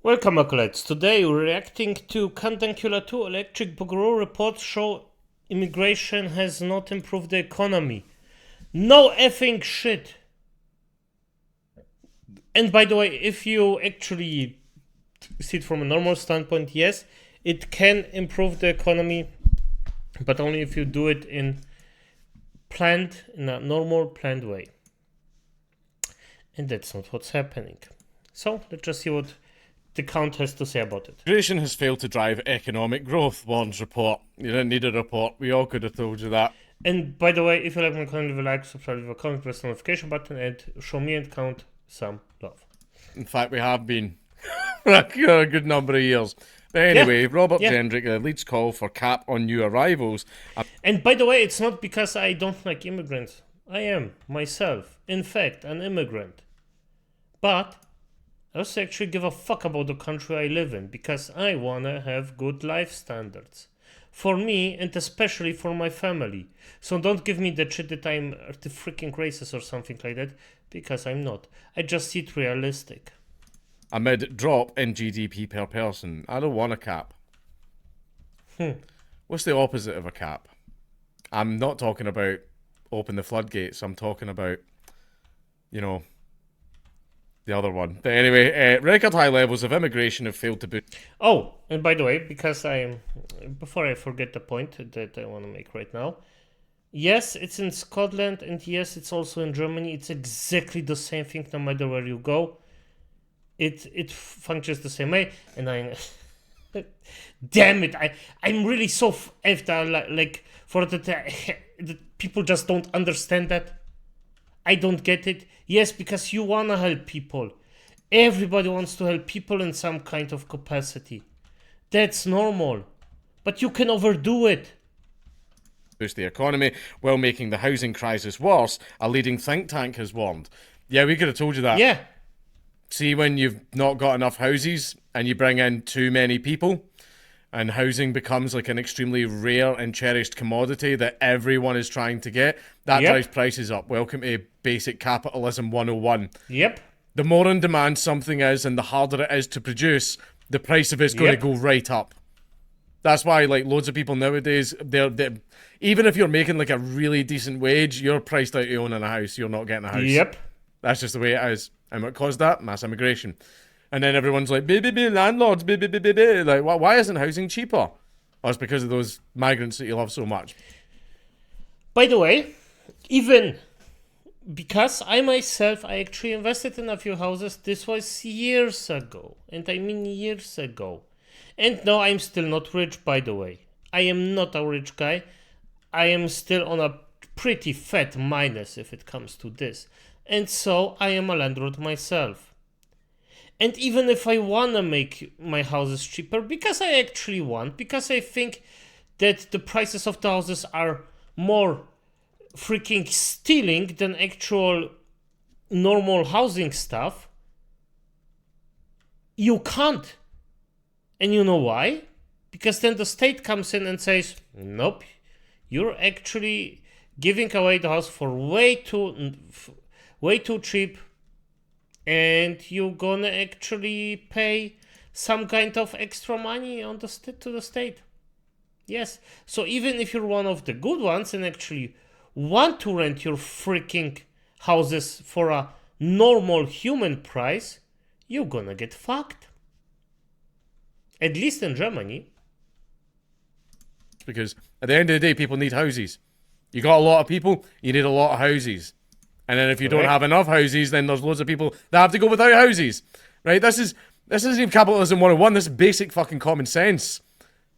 Welcome, acolytes. Today we're reacting to Candancula 2 Electric Boogaloo reports show immigration has not improved the economy. No effing shit. And by the way, if you actually see it from a normal standpoint, yes, it can improve the economy, but only if you do it in a normal planned way. And that's not what's happening. So let's just see what the count has to say about it. Immigration has failed to drive economic growth, warns report. You didn't need a report. We all could have told you that. And by the way, if you like my content, leave a like, subscribe, leave a comment, press the notification button, and show me and count some love. In fact, we have been for a good number of years. But anyway, Robert Jendrick, the Lich call for cap on new arrivals. And by the way, it's not because I don't like immigrants. I am, myself, in fact, an immigrant. But I also actually give a fuck about the country I live in, because I wanna have good life standards. For me, and especially for my family. So don't give me the shit that I'm the freaking racist or something like that, because I'm not. I just see it realistic. Amid drop in GDP per person. I don't want a cap. What's the opposite of a cap? I'm not talking about open the floodgates. I'm talking about, the other one. But anyway, record high levels of immigration have failed to boost. Oh, and by the way, because before I forget the point that I want to make right now, yes, it's in Scotland, and yes, it's also in Germany. It's exactly the same thing no matter where you go. It functions the same way, and damn it, I'm really so effed like for the people just don't understand that. I don't get it. Yes, because you wanna help people. Everybody wants to help people in some kind of capacity. That's normal. But you can overdo it. Boost the economy while making the housing crisis worse, a leading think tank has warned. Yeah, we could have told you that. Yeah. See, when you've not got enough houses and you bring in too many people, and housing becomes like an extremely rare and cherished commodity that everyone is trying to get, that drives prices up. Welcome to basic capitalism 101. Yep. The more in demand something is and the harder it is to produce, the price of it's going to go right up. That's why, like, loads of people nowadays, they're even if you're making like a really decent wage, you're priced out of owning a house. You're not getting a house. Yep. That's just the way it is. And what caused that? Mass immigration. And then everyone's like, landlords, like, why isn't housing cheaper? Oh, it's because of those migrants that you love so much. By the way, even because I myself, I actually invested in a few houses. This was years ago. And I mean years ago. And no, I'm still not rich, by the way. I am not a rich guy. I am still on a pretty fat minus if it comes to this. And so I am a landlord myself. And even if I want to make my houses cheaper, because I actually want, because I think that the prices of the houses are more freaking stealing than actual normal housing stuff, you can't. And you know why? Because then the state comes in and says, nope, you're actually giving away the house for way too cheap, and you're gonna actually pay some kind of extra money on to the state. Yes. So even if you're one of the good ones and actually want to rent your freaking houses for a normal human price, you're gonna get fucked. At least in Germany. Because at the end of the day, people need houses. You got a lot of people, you need a lot of houses. And then if you don't have enough houses, then there's loads of people that have to go without houses. Right? This isn't even capitalism 101. This is basic fucking common sense.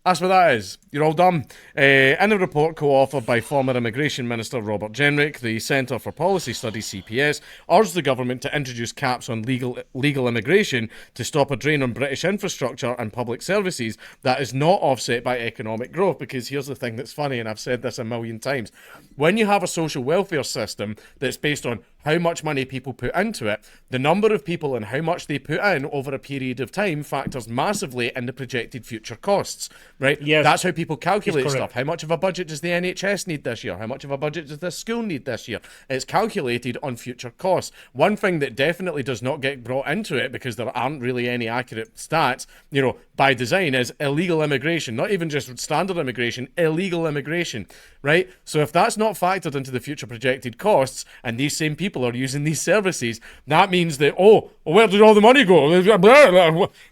That's what that is. You're all dumb. In a report co-authored by former Immigration Minister Robert Jendrick, the Centre for Policy Studies, CPS, urged the government to introduce caps on legal immigration to stop a drain on British infrastructure and public services that is not offset by economic growth. Because here's the thing that's funny, and I've said this a million times. When you have a social welfare system that's based on how much money people put into it, the number of people and how much they put in over a period of time factors massively in the projected future costs, right? Yes. That's how people calculate Correct. stuff. How much of a budget does the NHS need this year? How much of a budget does this school need this year? It's calculated on future costs. One thing that definitely does not get brought into it, because there aren't really any accurate stats, you know, by design, is illegal immigration. Not even just standard immigration, illegal immigration, right? So if that's not factored into the future projected costs, and these same people are using these services, that means that, where did all the money go? It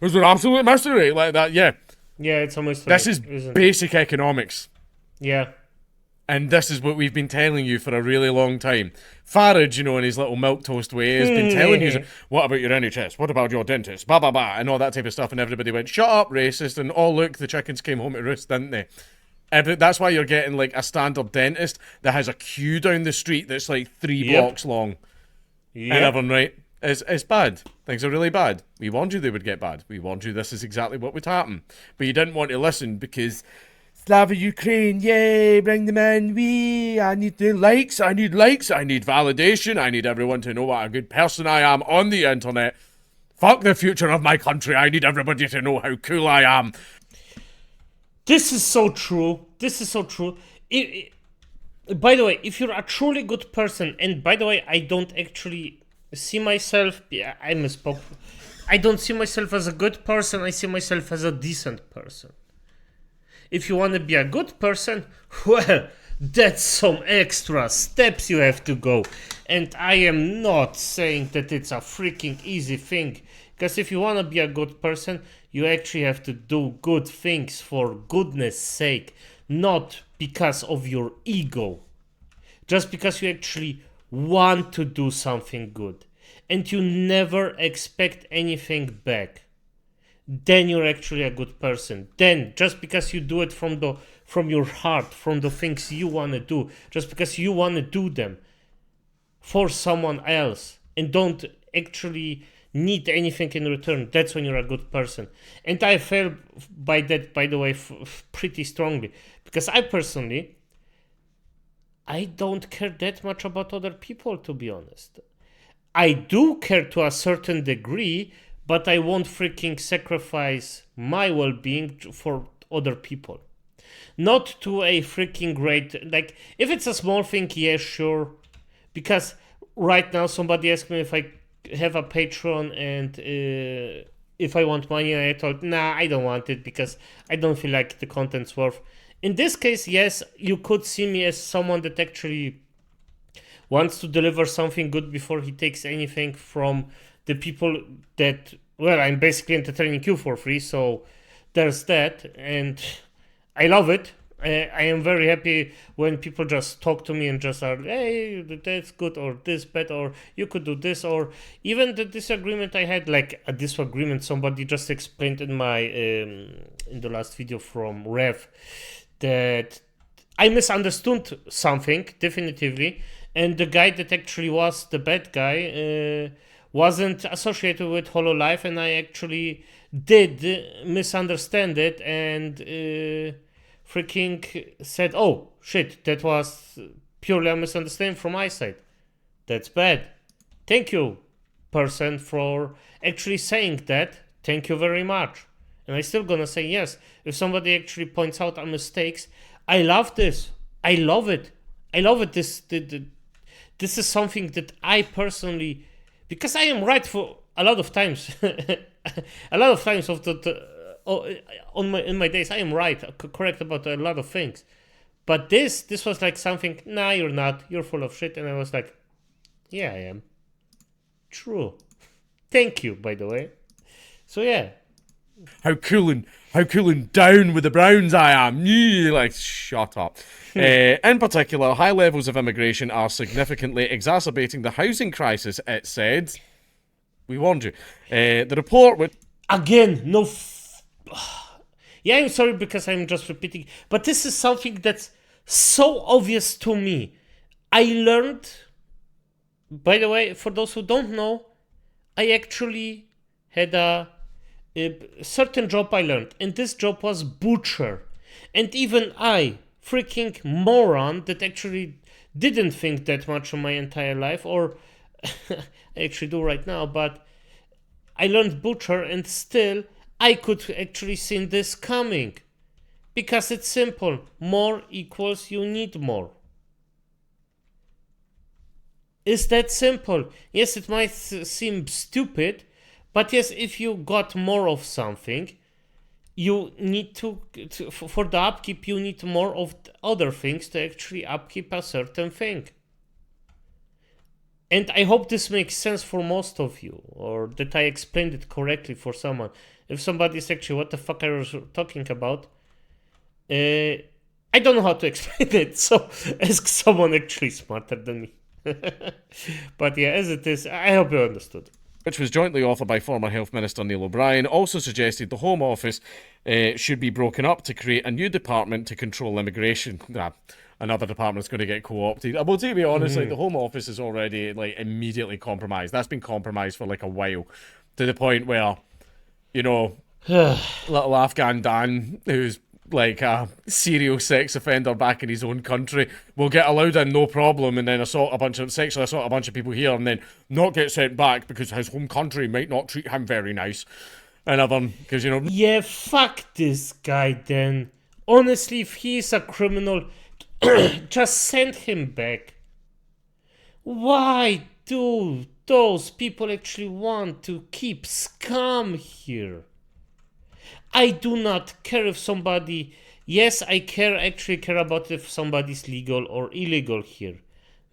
was an absolute mystery like that. Yeah, it's almost this is basic economics. Yeah. And this is what we've been telling you for a really long time. Farage, you know, in his little milquetoast way, has been telling you, what about your NHS? What about your dentist? Blah, blah, blah, and all that type of stuff. And everybody went, shut up, racist. And look, the chickens came home to roost, didn't they? That's why you're getting like a standard dentist that has a queue down the street that's like 3 blocks long. And everyone, right? It's bad. Things are really bad. We warned you they would get bad. We warned you this is exactly what would happen. But you didn't want to listen because Slava Ukraine, yay, bring them in. I need the likes, I need validation, I need everyone to know what a good person I am on the internet. Fuck the future of my country, I need everybody to know how cool I am. This is so true. By the way, if you're a truly good person, and by the way, I don't actually see myself, I misspoke. I don't see myself as a good person, I see myself as a decent person. If you want to be a good person, well, that's some extra steps you have to go. And I am not saying that it's a freaking easy thing. Because if you want to be a good person, you actually have to do good things for goodness sake. Not because of your ego. Just because you actually want to do something good. And you never expect anything back. Then you're actually a good person. Then, just because you do it from your heart, from the things you want to do, just because you want to do them for someone else and don't actually need anything in return, that's when you're a good person. And I feel by that, by the way, pretty strongly. Because I personally, I don't care that much about other people, to be honest. I do care to a certain degree, but I won't freaking sacrifice my well-being for other people. Not to a freaking great... Like, if it's a small thing, yeah, sure. Because right now somebody asked me if I have a Patreon and if I want money, and I told, nah, I don't want it because I don't feel like the content's worth. In this case, yes, you could see me as someone that actually wants to deliver something good before he takes anything from the people that, well, I'm basically entertaining you for free, so there's that, and I love it. I am very happy when people just talk to me and just are, hey, that's good, or this bad, or you could do this, or even the disagreement I had, like a disagreement somebody just explained in my in the last video from Rev, that I misunderstood something, definitively, and the guy that actually was the bad guy wasn't associated with HoloLive, and I actually did misunderstand it, and freaking said, oh shit, that was purely a misunderstanding from my side. That's bad. Thank you, person, for actually saying that. Thank you very much. And I'm still gonna say yes. If somebody actually points out our mistakes, I love this. I love it. I love it. This is something that I personally, because I am right for a lot of times. A lot of times of in my days, I am right, correct about a lot of things. But this was like something, nah, you're not. You're full of shit. And I was like, yeah, I am. True. Thank you, by the way. So yeah. How cool and down with the Browns I am. Like, shut up. In particular, high levels of immigration are significantly exacerbating the housing crisis, it said. We warned you. The report would... Again, no... Yeah, I'm sorry because I'm just repeating. But this is something that's so obvious to me. I learned... By the way, for those who don't know, I actually had a certain job I learned, and this job was butcher. And even I, freaking moron, that actually didn't think that much of my entire life, or I actually do right now, but I learned butcher and still I could actually see this coming. Because it's simple. More equals you need more. It's that simple. Yes, it might seem stupid, but yes, if you got more of something, you need to for the upkeep, you need more of other things to actually upkeep a certain thing. And I hope this makes sense for most of you, or that I explained it correctly for someone. If somebody's actually, what the fuck are you talking about? I don't know how to explain it, so ask someone actually smarter than me. But yeah, as it is, I hope you understood. Which was jointly authored by former Health Minister Neil O'Brien, also suggested the Home Office should be broken up to create a new department to control immigration. Another department's going to get co-opted. Well, to be honest, the Home Office is already immediately compromised. That's been compromised for a while, to the point where, little Afghan Dan, who's a serial sex offender back in his own country, will get allowed in no problem, and then sexually assault a bunch of people here, and then not get sent back because his home country might not treat him very nice. Because yeah, fuck this guy then. Honestly, if he's a criminal, just send him back. Why do those people actually want to keep scum here? I do not care if somebody... Yes, I actually care about if somebody's legal or illegal here.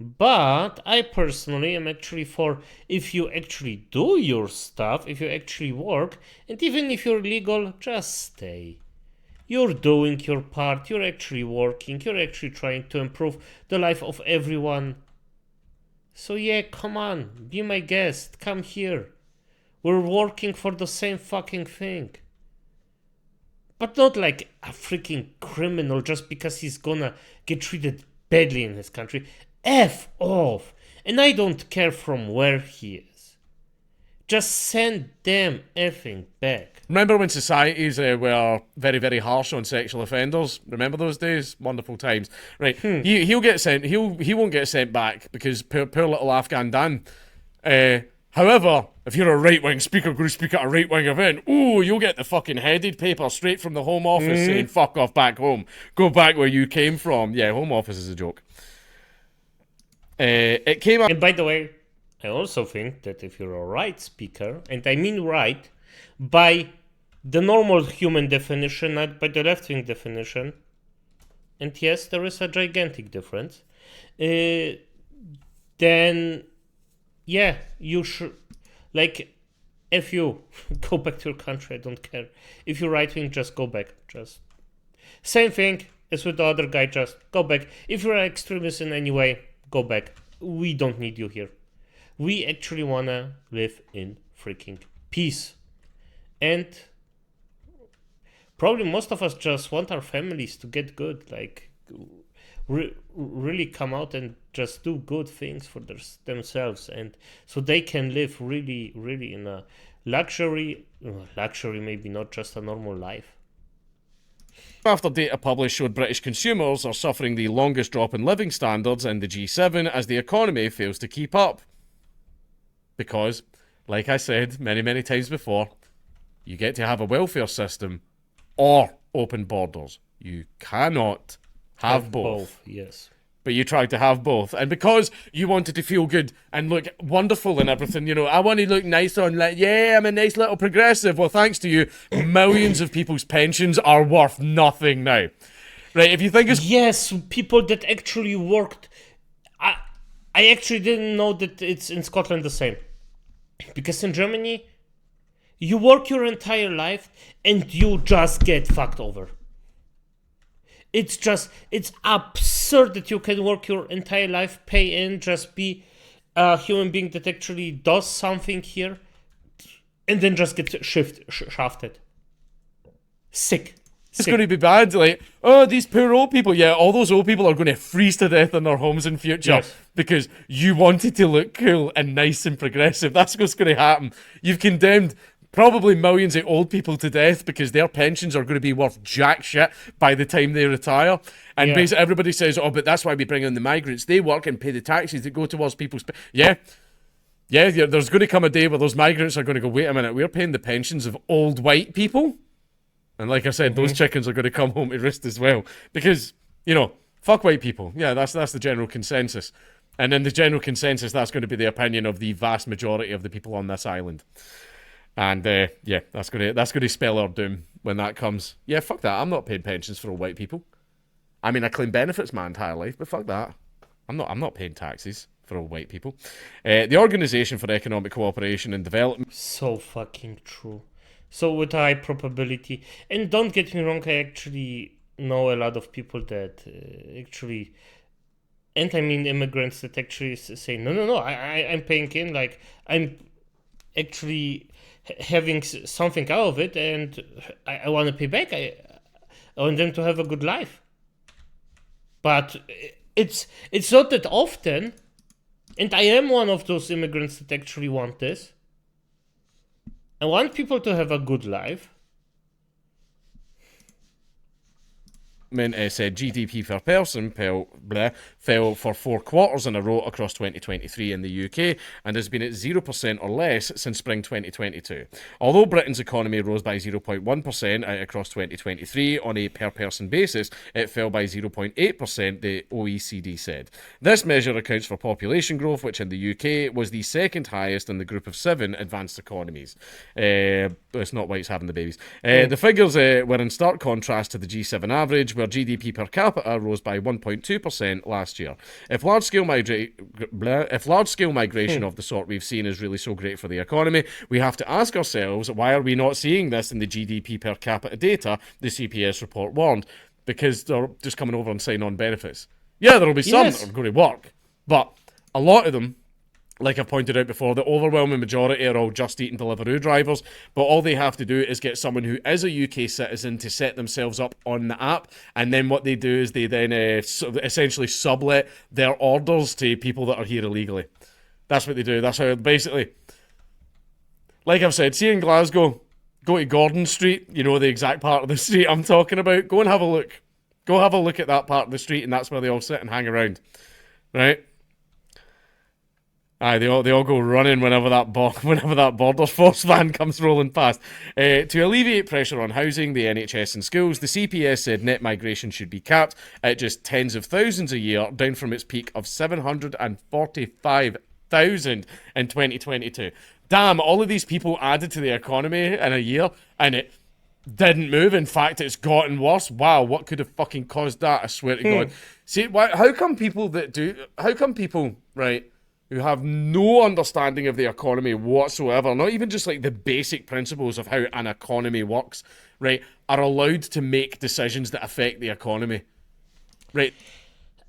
But I personally am actually for if you actually do your stuff, if you actually work, and even if you're legal, just stay. You're doing your part, you're actually working, you're actually trying to improve the life of everyone. So yeah, come on, be my guest, come here. We're working for the same fucking thing. But not like a freaking criminal just because he's gonna get treated badly in his country. F off. And I don't care from where he is. Just send them effing back. Remember when societies were very, very harsh on sexual offenders? Remember those days? Wonderful times. Right. He'll get sent. He won't get sent back because poor little Afghan Dan. However, if you're a right-wing speaker going to speak at a right-wing event, you'll get the fucking headed paper straight from the Home Office saying, fuck off back home. Go back where you came from. Yeah, Home Office is a joke. It came up... And by the way, I also think that if you're a right speaker, and I mean right, by the normal human definition, not by the left-wing definition, and yes, there is a gigantic difference, then... Yeah, you should, if you go back to your country, I don't care. If you're right-wing, just go back. Just same thing as with the other guy, just go back. If you're an extremist in any way, go back. We don't need you here. We actually want to live in freaking peace. And probably most of us just want our families to get good, really come out and just do good things for themselves, and so they can live really, really in a luxury, maybe not just a normal life. After data published showed British consumers are suffering the longest drop in living standards in the G7 as the economy fails to keep up. Because, like I said many, many times before, you get to have a welfare system or open borders. You cannot have both. Yes. But you tried to have both. And because you wanted to feel good and look wonderful and everything, I want to look nice I'm a nice little progressive. Well, thanks to you, millions of people's pensions are worth nothing now. Right, if you think it's... Yes, people that actually worked... I actually didn't know that it's in Scotland the same. Because in Germany, you work your entire life and you just get fucked over. It's absurd that you can work your entire life, pay in, just be a human being that actually does something here, and then just get shafted. Sick. It's going to be bad. These poor old people. Yeah, all those old people are going to freeze to death in their homes in future because you wanted to look cool and nice and progressive. That's what's going to happen. You've condemned probably millions of old people to death because their pensions are going to be worth jack shit by the time they retire. And basically everybody says, but that's why we bring in the migrants. They work and pay the taxes that go towards people's... Yeah. there's going to come a day where those migrants are going to go, wait a minute, we're paying the pensions of old white people? And like I said, those chickens are going to come home to roost as well. Because, fuck white people. Yeah, that's the general consensus. And in the general consensus, that's going to be the opinion of the vast majority of the people on this island. And that's going to spell our doom when that comes. Yeah, fuck that. I'm not paying pensions for all white people. I mean, I claim benefits my entire life, but fuck that. I'm not paying taxes for all white people. The Organisation for Economic Cooperation and Development. So fucking true. So with high probability. And don't get me wrong, I actually know a lot of people that actually, and I mean immigrants that actually say, no, I'm paying in, like, I'm actually having something out of it, and I want to pay back. I want them to have a good life. But it's not that often, and I am one of those immigrants that actually want this. I want people to have a good life. Said GDP per person fell for 4 quarters in a row across 2023 in the UK and has been at 0% or less since spring 2022. Although Britain's economy rose by 0.1% across 2023 on a per-person basis, it fell by 0.8%, the OECD said. This measure accounts for population growth, which in the UK was the second highest in the group of 7 advanced economies. It's not whites having the babies. The figures were in stark contrast to the G7 average, where GDP per capita rose by 1.2% last year. If large-scale migration of the sort we've seen is really so great for the economy, we have to ask ourselves, why are we not seeing this in the GDP per capita data, the CPS report warned? Because they're just coming over and signing on benefits. Yeah, there will be some that are going to work, but a lot of them, like I pointed out before, the overwhelming majority are all Just Eat and Deliveroo drivers, but all they have to do is get someone who is a UK citizen to set themselves up on the app, and then what they do is they then essentially sublet their orders to people that are here illegally. That's what they do. That's how, basically, like I've said, see in Glasgow, go to Gordon Street, you know the exact part of the street I'm talking about, go and have a look. Go have a look at that part of the street, and that's where they all sit and hang around, right? Aye, they all go running whenever that Borders Force van comes rolling past. To alleviate pressure on housing, the NHS and schools, the CPS said net migration should be capped at just tens of thousands a year, down from its peak of 745,000 in 2022. Damn, all of these people added to the economy in a year, and it didn't move. In fact, it's gotten worse. Wow, what could have fucking caused that? I swear to God. See, how come people, right, who have no understanding of the economy whatsoever, not even just like the basic principles of how an economy works, right, are allowed to make decisions that affect the economy, right?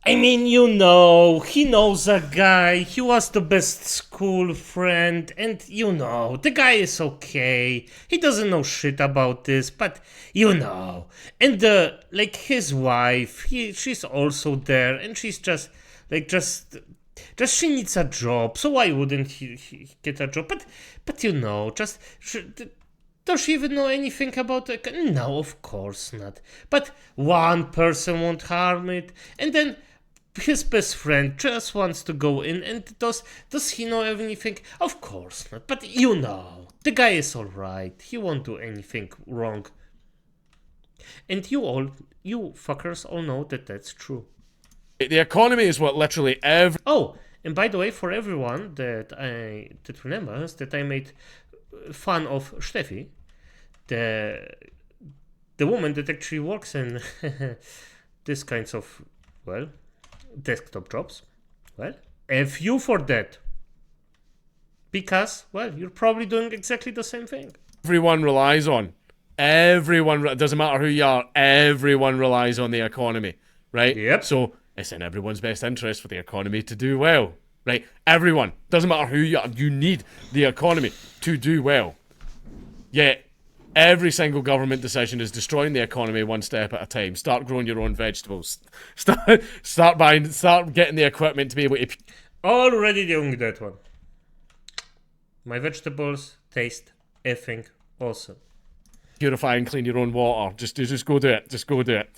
I mean, he knows a guy, he was the best school friend, and the guy is okay, he doesn't know shit about this, but and his wife, she's also there, and she's just she needs a job, so why wouldn't he get a job? But does she even know anything about it? No, of course not. But one person won't harm it, and then his best friend just wants to go in, and does he know anything? Of course not. But the guy is alright. He won't do anything wrong. And you fuckers all know that that's true. The economy is what literally Oh, and by the way, for everyone that remembers that I made fun of Steffi, the woman that actually works in this kinds of, desktop jobs. F you for that. Because, you're probably doing exactly the same thing. Everyone relies on. It doesn't matter who you are, everyone relies on the economy, right? Yep. So it's in everyone's best interest for the economy to do well, right? Everyone. Doesn't matter who you are, you need the economy to do well. Yet, every single government decision is destroying the economy one step at a time. Start growing your own vegetables. Start getting the equipment to be able to... Already doing that one. My vegetables taste effing awesome. Purify and clean your own water. Just go do it. Just go do it.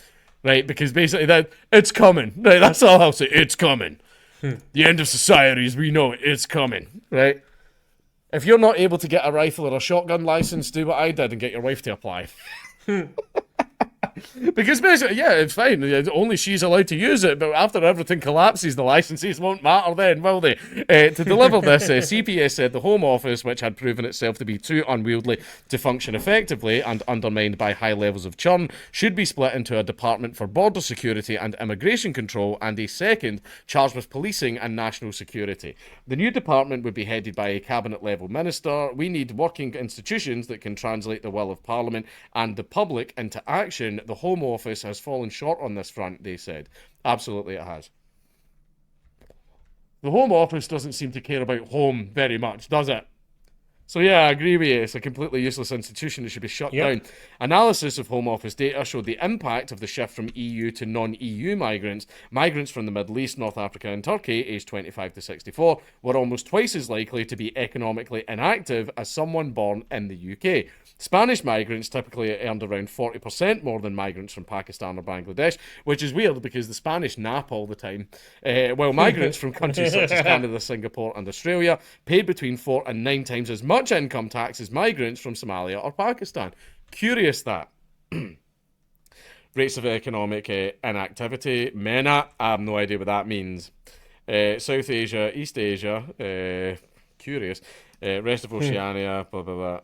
Right? Because basically it's coming. Right? That's all I'll say. It's coming. The end of society as we know it. It's coming. Right? If you're not able to get a rifle or a shotgun license, do what I did and get your wife to apply. Because basically, yeah, it's fine. Only she's allowed to use it, but after everything collapses, the licenses won't matter then, will they? To deliver this, CPS said the Home Office, which had proven itself to be too unwieldy to function effectively and undermined by high levels of churn, should be split into a department for border security and immigration control and a second charged with policing and national security. The new department would be headed by a cabinet-level minister. We need working institutions that can translate the will of Parliament and the public into action. The Home Office has fallen short on this front, they said. Absolutely it has. The Home Office doesn't seem to care about home very much, does it? So yeah, I agree with you. It's a completely useless institution. It should be shut down. Analysis of Home Office data showed the impact of the shift from EU to non-EU migrants. Migrants from the Middle East, North Africa and Turkey, aged 25 to 64, were almost twice as likely to be economically inactive as someone born in the UK. Spanish migrants typically earned around 40% more than migrants from Pakistan or Bangladesh, which is weird because the Spanish nap all the time. While migrants from countries such as Canada, Singapore and Australia paid between 4 and 9 times as much income tax as migrants from Somalia or Pakistan. Curious that. Rates of economic inactivity. MENA, I have no idea what that means. South Asia, East Asia, curious. Rest of Oceania, blah, blah, blah.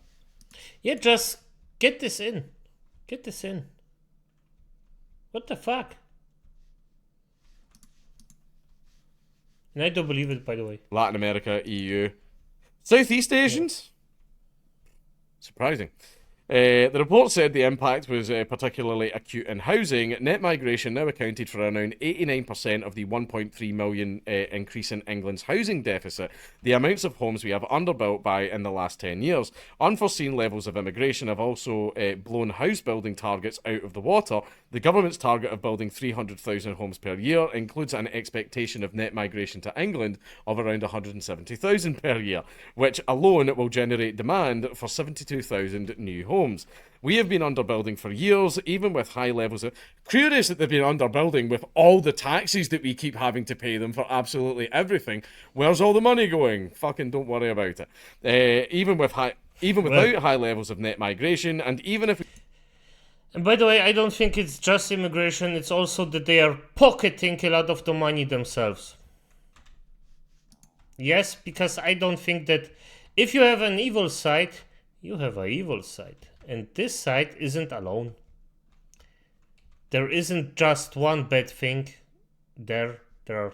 Yeah, just get this in. Get this in. What the fuck? And I don't believe it, by the way. Latin America, EU. Southeast Asians? Surprising. The report said the impact was particularly acute in housing. Net migration now accounted for around 89% of the 1.3 million increase in England's housing deficit, the amounts of homes we have underbuilt by in the last 10 years. Unforeseen levels of immigration have also blown house building targets out of the water. The government's target of building 300,000 homes per year includes an expectation of net migration to England of around 170,000 per year, which alone will generate demand for 72,000 new homes. We have been underbuilding for years, even with high levels of... Curious that they've been underbuilding with all the taxes that we keep having to pay them for absolutely everything. Where's all the money going? Fucking don't worry about it. Even without high levels of net migration, and even if... And by the way, I don't think it's just immigration, it's also that they are pocketing a lot of the money themselves. Yes, because I don't think that if you have an evil side, you have an evil side. And this side isn't alone. There isn't just one bad thing. There are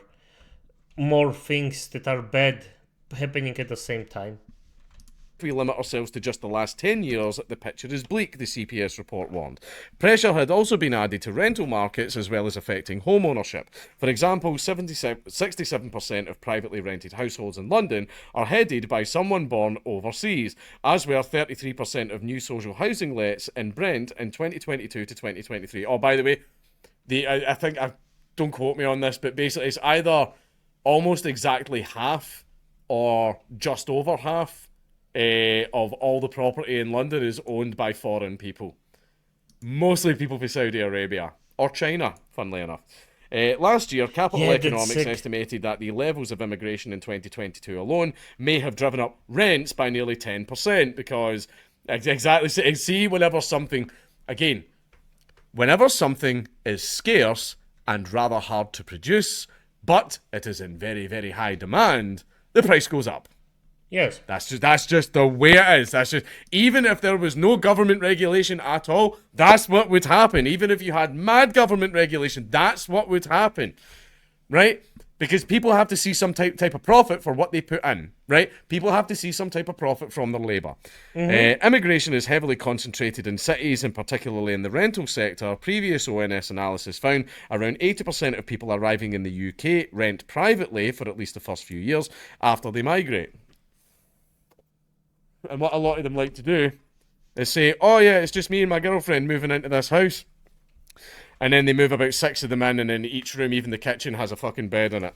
more things that are bad happening at the same time. If we limit ourselves to just the last 10 years, the picture is bleak, the CPS report warned. Pressure had also been added to rental markets as well as affecting home ownership. For example, 67% of privately rented households in London are headed by someone born overseas, as were 33% of new social housing lets in Brent in 2022 to 2023. Oh, by the way, I think, don't quote me on this, but basically it's either almost exactly half or just over half of all the property in London is owned by foreign people. Mostly people from Saudi Arabia. Or China, funnily enough. Last year, Capital Economics estimated that the levels of immigration in 2022 alone may have driven up rents by nearly 10%, because, exactly, see, whenever something is scarce and rather hard to produce, but it is in very, very high demand, the price goes up. Yes. That's just the way it is. That's just, even if there was no government regulation at all, that's what would happen. Even if you had mad government regulation, that's what would happen. Right? Because people have to see some type of profit for what they put in, right? People have to see some type of profit from their labour. Immigration is heavily concentrated in cities, and particularly in the rental sector. Previous ONS analysis found around 80% of people arriving in the UK rent privately for at least the first few years after they migrate. And what a lot of them like to do is say, oh yeah, it's just me and my girlfriend moving into this house. And then they move about 6 of them in, and in each room, even the kitchen, has a fucking bed in it.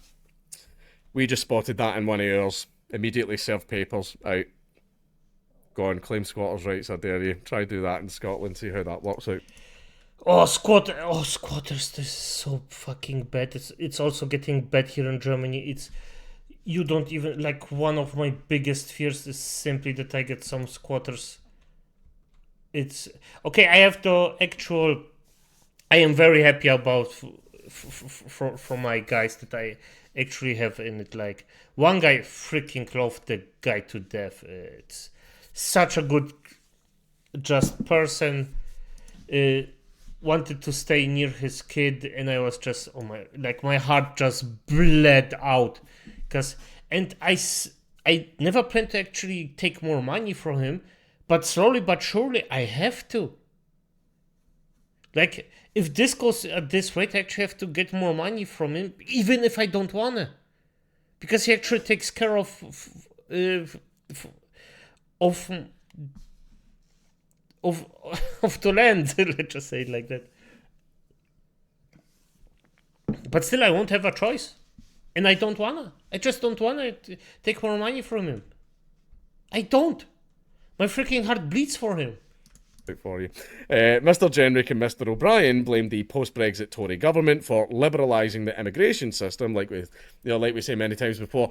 We just spotted that in one of ours. Immediately served papers out. Go on, claim squatters' rights, I dare you. Try do that in Scotland, see how that works out. Squatters, this is so fucking bad. It's also getting bad here in Germany. you don't even like. One of my biggest fears is simply that I get some squatters. It's okay. I have the actual. I am very happy about for my guys that I actually have in it. Like one guy freaking loved the guy to death. It's such a good, just person. Wanted to stay near his kid, and I was just my heart just bled out, and I never planned to actually take more money from him, but slowly but surely I have to. Like, if this goes at this rate, I actually have to get more money from him, even if I don't wanna, because he actually takes care of of of the land. Let's just say it like that. But still, I won't have a choice, and I don't wanna. I just don't wanna take more money from him. I don't. My freaking heart bleeds for him. For you. Mr. Jenrick and Mr. O'Brien blamed the post-Brexit Tory government for liberalising the immigration system, like we say many times before.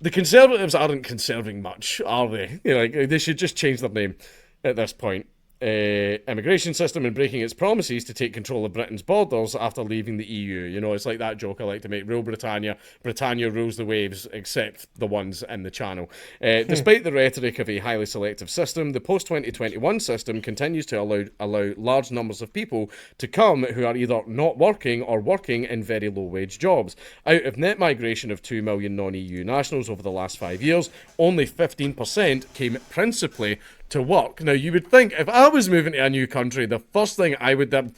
The Conservatives aren't conserving much, are they? They should just change their name at this point. Immigration system and breaking its promises to take control of Britain's borders after leaving the EU. It's like that joke I like to make. Rule Britannia. Britannia rules the waves, except the ones in the channel. Despite the rhetoric of a highly selective system, the post-2021 system continues to allow large numbers of people to come who are either not working or working in very low-wage jobs. Out of net migration of 2 million non-EU nationals over the last 5 years, only 15% came principally to work. Now, you would think if I was moving to a new country, the first thing it wouldn't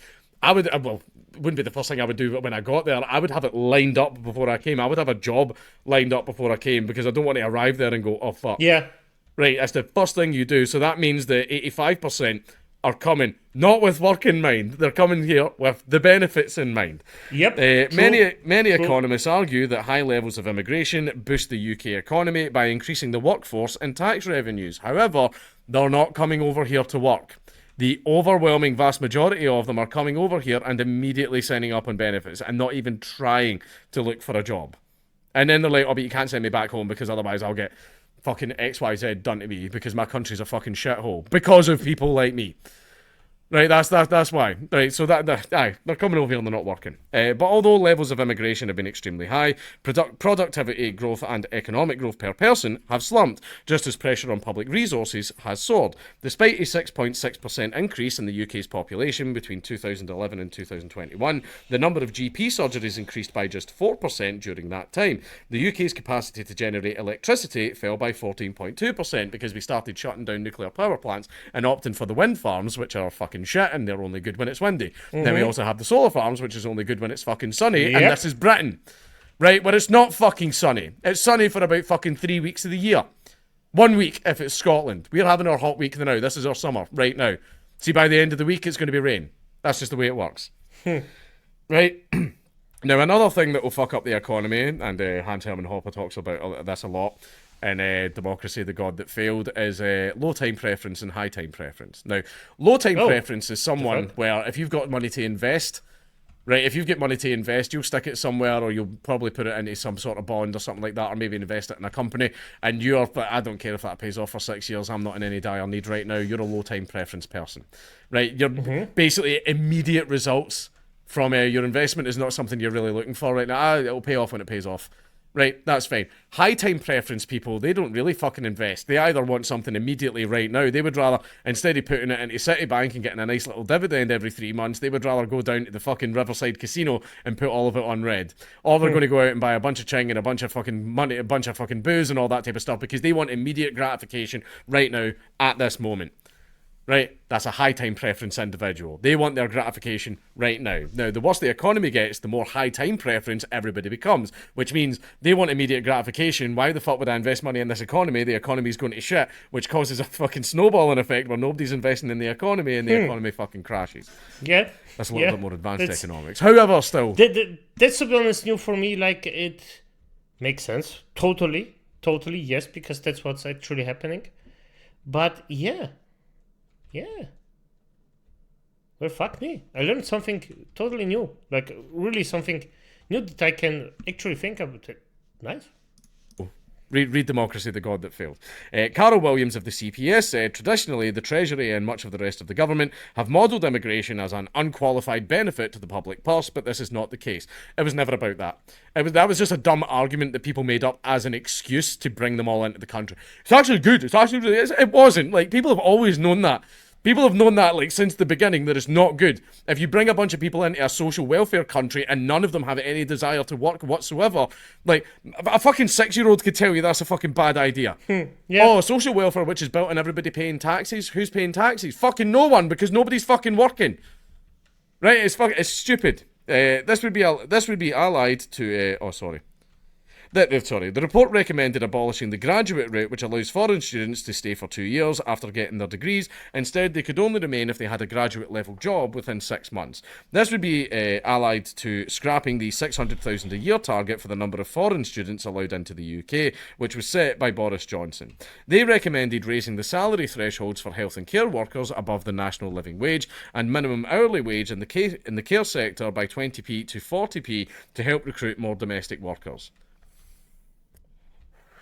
be the first thing I would do when I got there. I would have it lined up before I came. I would have a job lined up before I came, because I don't want to arrive there and go, oh, fuck. Yeah. Right, that's the first thing you do. So that means that 85% are coming not with work in mind. They're coming here with the benefits in mind. Yep. Many economists argue that high levels of immigration boost the UK economy by increasing the workforce and tax revenues. However, they're not coming over here to work. The overwhelming vast majority of them are coming over here and immediately signing up on benefits and not even trying to look for a job. And then they're like, oh, but you can't send me back home because otherwise I'll get fucking XYZ done to me because my country's a fucking shithole because of people like me. Right, that's why. Right, so they're coming over here and they're not working. But although levels of immigration have been extremely high, productivity growth and economic growth per person have slumped, just as pressure on public resources has soared. Despite a 6.6% increase in the UK's population between 2011 and 2021, the number of GP surgeries increased by just 4% during that time. The UK's capacity to generate electricity fell by 14.2% because we started shutting down nuclear power plants and opting for the wind farms, which are fucking shit and they're only good when it's windy. Mm-hmm. Then we also have the solar farms, which is only good when it's fucking sunny. Yep. And this is Britain, right, where it's not fucking sunny. It's sunny for about fucking 3 weeks of the year. 1 week if it's Scotland. We're having our hot week now. This is our summer right now. See, by the end of the week it's going to be rain. That's just the way it works. Right. Now, another thing that will fuck up the economy, and Hans Hermann Hoppe talks about this a lot in Democracy, the God That Failed, is low time preference and high time preference. Now, low time preference is someone where if you've got money to invest, right, if you've got money to invest, you'll stick it somewhere, or you'll probably put it into some sort of bond or something like that, or maybe invest it in a company, and I don't care if that pays off for 6 years, I'm not in any dire need right now, you're a low time preference person, right? You're basically immediate results from your investment is not something you're really looking for right now. It'll pay off when it pays off. Right, that's fine. High time preference people, they don't really fucking invest. They either want something immediately right now. They would rather, instead of putting it into Citibank and getting a nice little dividend every 3 months, they would rather go down to the fucking Riverside Casino and put all of it on red. Or they're going to go out and buy a bunch of ching and a bunch of fucking money, a bunch of fucking booze and all that type of stuff because they want immediate gratification right now at this moment. Right, that's a high time preference individual. They want their gratification right now. Now, the worse the economy gets, the more high time preference everybody becomes, which means they want immediate gratification. Why the fuck would I invest money in this economy? The economy's going to shit, which causes a fucking snowballing effect where nobody's investing in the economy and the economy fucking crashes. Yeah. That's a little bit more advanced economics. However, still. That's, to be honest, new for me. Like, it makes sense. Totally, yes, because that's what's actually happening. But, yeah. Well, fuck me. I learned something totally new. Like, really something new that I can actually think about it. Nice. Read Democracy, the God That Failed. Carol Williams of the CPS said, traditionally, the Treasury and much of the rest of the government have modelled immigration as an unqualified benefit to the public purse, but this is not the case. It was never about that. That was just a dumb argument that people made up as an excuse to bring them all into the country. It's actually good. It wasn't. Like, people have always known that. People have known that, like, since the beginning, that it's not good. If you bring a bunch of people into a social welfare country and none of them have any desire to work whatsoever, like, a fucking 6-year-old could tell you that's a fucking bad idea. Yeah. Oh, social welfare, which is built on everybody paying taxes. Who's paying taxes? Fucking no one, because nobody's fucking working. Right? It's stupid. This would be allied to. The report recommended abolishing the graduate route, which allows foreign students to stay for 2 years after getting their degrees. Instead, they could only remain if they had a graduate-level job within 6 months. This would be allied to scrapping the 600,000 a year target for the number of foreign students allowed into the UK, which was set by Boris Johnson. They recommended raising the salary thresholds for health and care workers above the national living wage and minimum hourly wage in the care sector by 20p to 40p to help recruit more domestic workers.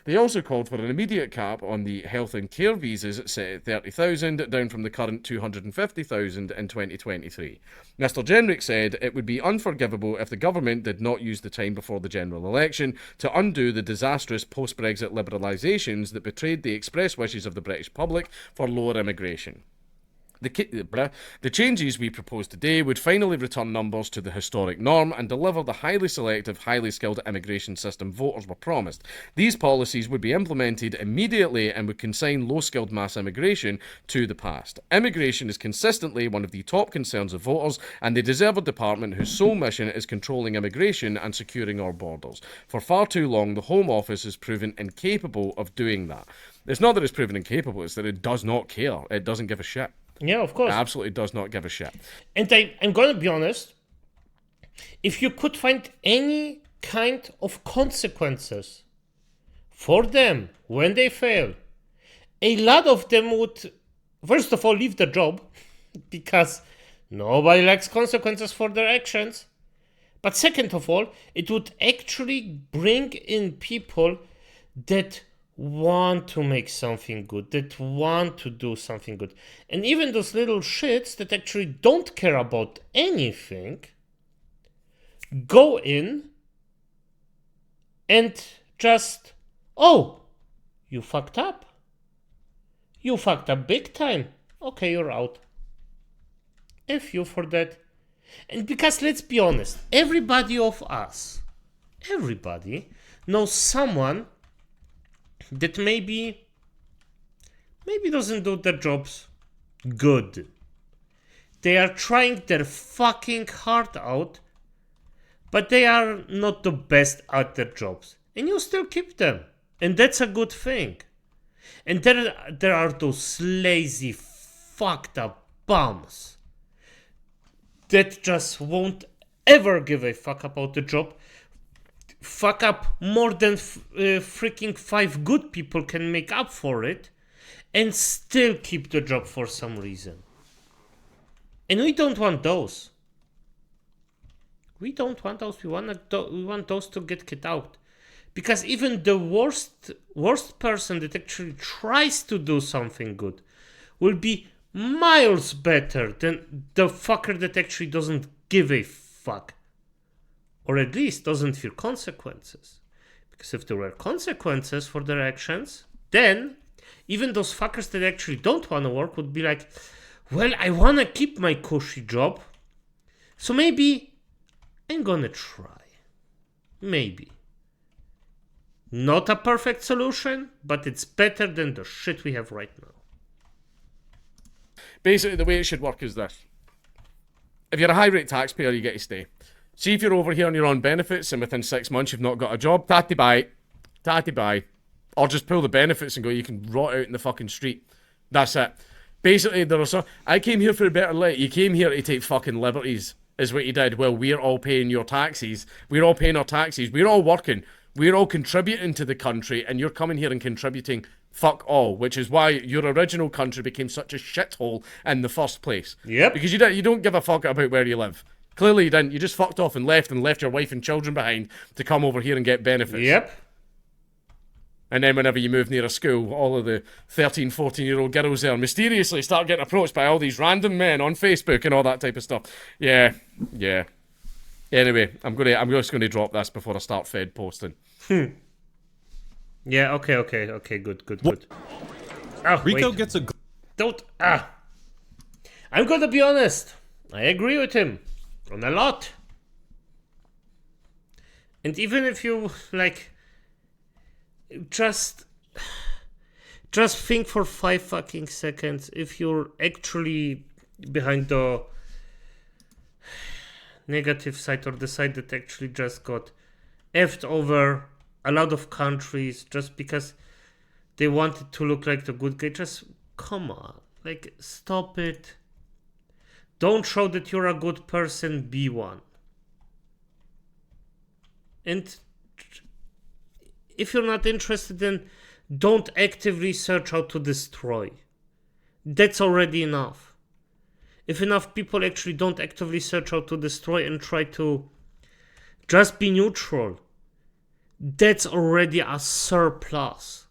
They also called for an immediate cap on the health and care visas set at 30,000, down from the current 250,000 in 2023. Mr Jenrick said it would be unforgivable if the government did not use the time before the general election to undo the disastrous post-Brexit liberalisations that betrayed the express wishes of the British public for lower immigration. The changes we propose today would finally return numbers to the historic norm and deliver the highly selective, highly skilled immigration system voters were promised. These policies would be implemented immediately and would consign low-skilled mass immigration to the past. Immigration is consistently one of the top concerns of voters, and they deserve a department whose sole mission is controlling immigration and securing our borders. For far too long, the Home Office has proven incapable of doing that. It's not that it's proven incapable, it's that it does not care. It doesn't give a shit. Yeah, of course. It absolutely does not give a shit. And I'm going to be honest. If you could find any kind of consequences for them when they fail, a lot of them would, first of all, leave the job because nobody likes consequences for their actions. But second of all, it would actually bring in people that want to make something good, that want to do something good. And even those little shits that actually don't care about anything go in and just, oh, you fucked up. You fucked up big time. Okay, you're out. F you for that. And because let's be honest, everybody knows someone that maybe doesn't do their jobs good. They are trying their fucking heart out, but they are not the best at their jobs. And you still keep them. And that's a good thing. And there are those lazy, fucked up bums that just won't ever give a fuck about the job. Fuck up more than freaking 5 good people can make up for it and still keep the job for some reason. And we don't want those. We don't want those. We want those to get kicked out. Because even the worst person that actually tries to do something good will be miles better than the fucker that actually doesn't give a fuck. Or at least doesn't fear consequences. Because if there were consequences for their actions, then even those fuckers that actually don't want to work would be like, well, I want to keep my cushy job, so maybe I'm gonna try. Maybe. Not a perfect solution, but it's better than the shit we have right now. Basically, the way it should work is this. If you're a high-rate taxpayer, you get to stay. See if you're over here on your own benefits and within 6 months you've not got a job, tatty bye. Or just pull the benefits and go, you can rot out in the fucking street. That's it. Basically, I came here for a better life. You came here to take fucking liberties, is what you did. Well, we're all paying your taxes. We're all paying our taxes. We're all working. We're all contributing to the country, and you're coming here and contributing fuck all, which is why your original country became such a shithole in the first place. Yep. Because you don't give a fuck about where you live. Clearly you didn't. You just fucked off and left your wife and children behind to come over here and get benefits. Yep. And then whenever you move near a school, all of the 13, 14-year-old girls there mysteriously start getting approached by all these random men on Facebook and all that type of stuff. Yeah. Anyway, I'm just gonna drop this before I start Fed posting. Yeah, okay, good. Oh, Rico wait. gets a. Don't. I'm gonna be honest. I agree with him on a lot. And even if you, like, just think for 5 fucking seconds if you're actually behind the negative side or the side that actually just got effed over a lot of countries just because they wanted to look like the good guy. Just come on, like, stop it. Don't show that you're a good person, be one. And if you're not interested, then don't actively search how to destroy. That's already enough. If enough people actually don't actively search how to destroy and try to just be neutral, that's already a surplus.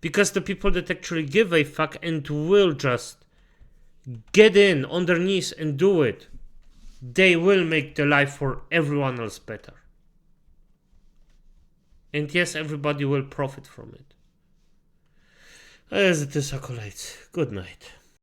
Because the people that actually give a fuck and will just get in on their knees and do it, they will make the life for everyone else better. And yes, everybody will profit from it. As it is, acolytes, good night.